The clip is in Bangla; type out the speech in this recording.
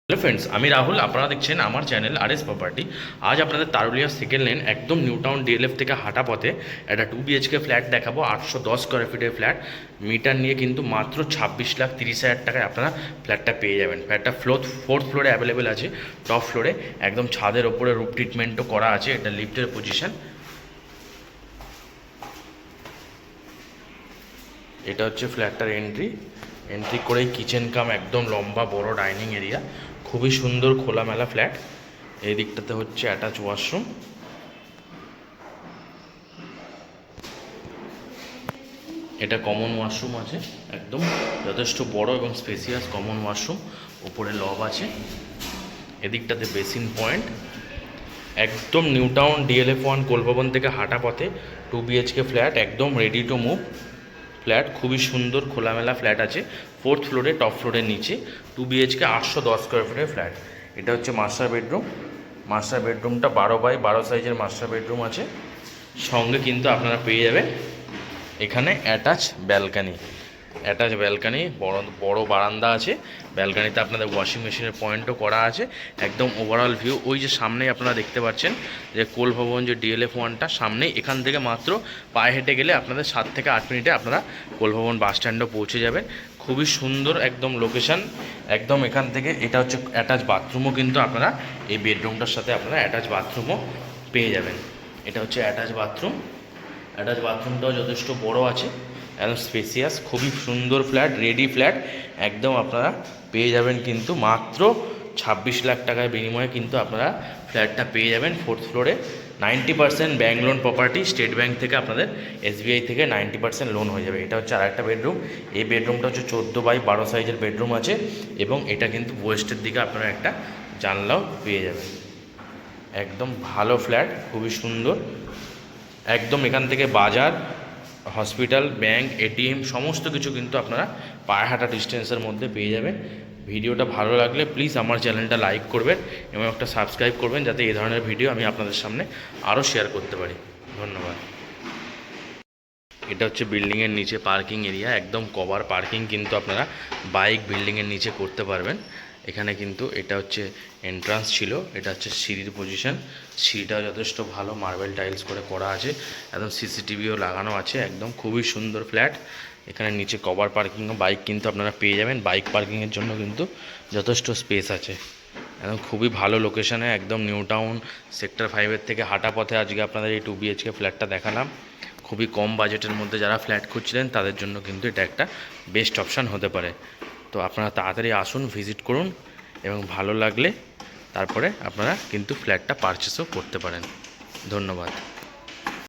হ্যালো ফ্রেন্ডস, আমি রাহুল। আপনারা দেখছেন আমার চ্যানেল আর এস প্রপার্টি। আজ আপনাদের তারুলিয়া সেকেন্ড লেন একদম নিউ টাউন ডিএলএফ থেকে হাঁটা পথে একটা 2 BHK ফ্ল্যাট দেখাবো। 810 স্কোয়ার ফিটের ফ্ল্যাট, মিটার নিয়ে কিন্তু মাত্র 26,30,000 টাকায় আপনারা ফ্ল্যাটটা পেয়ে যাবেন। ফ্ল্যাটটা ফোর্থ ফ্লোরে অ্যাভেলেবেল আছে। টপ ফ্লোরে একদম ছাদের ওপরে রুফ ট্রিটমেন্টও করা আছে। এটা লিফটের পজিশন। এটা হচ্ছে ফ্ল্যাটটার এন্ট্রি করেই কিচেন কাম একদম লম্বা বড় ডাইনিং এরিয়া, খুবই সুন্দর খোলামেলা ফ্ল্যাট। এই দিকটাতে হচ্ছে অ্যাটাচ ওয়াশরুম। এটা কমন ওয়াশরুম আছে, একদম যথেষ্ট বড় এবং স্পেসিয়াস কমন ওয়াশরুম। উপরে লব আছে। এদিকটাতে বেসিন পয়েন্ট। একদম নিউ টাউন DLF1 কোলভবন থেকে হাঁটা পথে 2 BHK ফ্ল্যাট, একদম রেডি টু মুভ ফ্ল্যাট। খুবই সুন্দর খোলামেলা ফ্ল্যাট আছে। ফোর্থ ফ্লোরে, টপ ফ্লোরের নিচে 2 BHK 810 স্কোয়ার ফিটের ফ্ল্যাট। এটা হচ্ছে মাস্টার বেডরুম। মাস্টার বেডরুমটা 12x12 সাইজের মাস্টার বেডরুম আছে। সঙ্গে কিন্তু আপনারা পেয়ে যাবেন এখানে অ্যাটাচ ব্যালকানি, বড় বড় বারান্দা আছে। ব্যালকানিতে আপনাদের ওয়াশিং মেশিনের পয়েন্টও করা আছে। একদম ওভারঅল ভিউ ওই যে সামনেই আপনারা দেখতে পাচ্ছেন যে কোলভবন যে DLF1টা সামনেই। এখান থেকে মাত্র পায়ে হেঁটে গেলে আপনাদের 7 থেকে 8 মিনিটে আপনারা কোলভবন বাস স্ট্যান্ডও পৌঁছে যাবেন। খুবই সুন্দর একদম লোকেশান। একদম এখান থেকে এটা হচ্ছে অ্যাটাচ বাথরুমও কিন্তু আপনারা এই বেডরুমটার সাথে আপনারা অ্যাটাচ বাথরুমও পেয়ে যাবেন। এটা হচ্ছে অ্যাটাচ বাথরুমটাও যথেষ্ট বড় আছে, একদম স্পেসিয়াস, খুবই সুন্দর ফ্ল্যাট, রেডি ফ্ল্যাট একদম আপনারা পেয়ে যাবেন কিন্তু মাত্র 26 লাখ টাকার বিনিময়ে কিন্তু আপনারা ফ্ল্যাটটা পেয়ে যাবেন ফোর্থ ফ্লোরে। 90% bank loan property, state bank থেকে আপনাদের SBI থেকে 90% লোন হয়ে যাবে। এটা হচ্ছে আরেকটা বেডরুম। এই বেডরুমটা হচ্ছে 14x12 সাইজের বেডরুম আছে এবং এটা কিন্তু ওয়েস্টের দিকে আপনারা একটা জানলাও পেয়ে যাবেন। একদম ভালো ফ্ল্যাট, খুবই সুন্দর। একদম এখান থেকে বাজার, হসপিটাল, ব্যাংক, ATM সমস্ত কিছু কিন্তু আপনারা পায়ে হাঁটা ডিস্টেন্সের মধ্যে পেয়ে যাবেন। ভিডিওটা ভালো লাগলে প্লিজ আমার চ্যানেলটা লাইক করবেন এবং একটা সাবস্ক্রাইব করবেন, যাতে এই ধরনের ভিডিও আমি আপনাদের সামনে আরও শেয়ার করতে পারি। ধন্যবাদ। এটা হচ্ছে বিল্ডিংয়ের নিচে পার্কিং এরিয়া, একদম কভার পার্কিং কিন্তু আপনারা বাইক বিল্ডিংয়ের নিচে করতে পারবেন। এখানে কিন্তু এটা হচ্ছে এন্ট্রান্স ছিল, এটা হচ্ছে সিঁড়ির পজিশন। সিঁড়িটাও যথেষ্ট ভালো মার্বেল টাইলস করে করা আছে, একদম CCTVও লাগানো আছে। একদম খুবই সুন্দর ফ্ল্যাট। এখানে নিচে কভার পার্কিং বাইক কিন্তু আপনারা পেয়ে যাবেন। বাইক পার্কিংয়ের জন্য কিন্তু যথেষ্ট স্পেস আছে। একদম খুবই ভালো লোকেশানে, একদম নিউ টাউন সেক্টর 5-এর থেকে হাঁটা পথে আজকে আপনাদের এই 2 BHK ফ্ল্যাটটা দেখালাম। খুবই কম বাজেটের মধ্যে যারা ফ্ল্যাট খুঁজছিলেন তাদের জন্য কিন্তু এটা একটা বেস্ট অপশান হতে পারে। তো আপনারা তাড়াতাড়ি আসুন, ভিজিট করুন এবং ভালো লাগলে তারপরে আপনারা কিন্তু ফ্ল্যাটটা পারচেসও করতে পারেন। ধন্যবাদ।